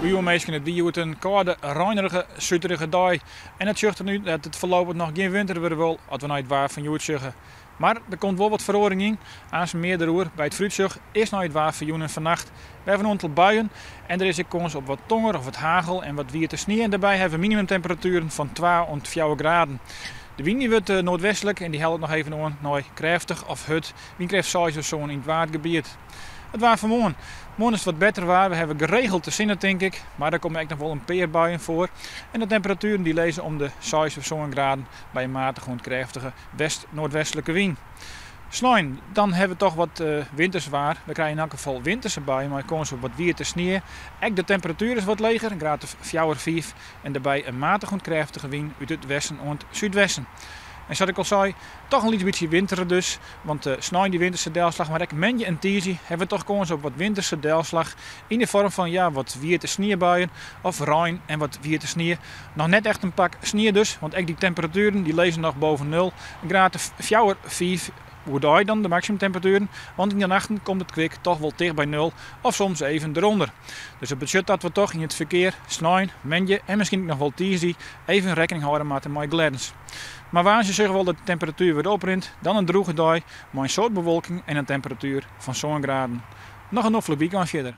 Uw mensen het die uit een koude, reinerige, zuiterige dag. En het zucht er nu dat het voorlopig nog geen winter weer wil, als we naar het waar van Joet zeggen. Maar er komt wel wat verhoring in. Aan zijn meerderoer bij het fruitzucht is naar het waar van Joen en vannacht. We hebben een aantal buien en er is een kans op wat tonger of wat hagel en wat wierte sneeuw. En daarbij hebben we minimumtemperaturen van 12 tot 4 graden. De wind wordt noordwestelijk en die helpt nog even aan naar krachtig of hut. Wie krijgt 6 of zo in het waardgebied. Het waar van morgen. Morgen is het wat beter waar. We hebben geregeld te zinnen, denk ik. Maar er komen echt nog wel een paar buien voor. En de temperaturen die lezen om de 6 of zo'n graden bij een matige en krachtige west-noordwestelijke wind. Sneeuw, dan hebben we toch wat winterswaar. We krijgen in elk geval winterse buien, maar kans op wat wierte sneeuw. Ook de temperatuur is wat lager, een graad of 4 of 5. En daarbij een matige en krachtige wind uit het westen en het zuidwesten. En zoals ik al zei, toch een beetje winteren dus. Want sneeuw die winterse deelslag, maar ook menje en tizi hebben we toch kans op wat winterse deelslag. In de vorm van ja, wat wierte sneeuwbuien of rein en wat wierte sneeuw. Nog net echt een pak sneeuw dus, want ook die temperaturen die lezen nog boven 0. Een graad of 4 of 5. Hoe doe je dan de maximumtemperaturen? Want in de nachten komt het kwik toch wel dicht bij 0 of soms even eronder. Dus het betekent dat we toch in het verkeer, sneeuw, menje en misschien nog wel tizi even rekening houden met de mooie glens. Maar waar ze zeggen wel dat de temperatuur weer oprint, dan een droge dag, maar een soort bewolking en een temperatuur van zo'n graden. Nog een offelijk weekend verder.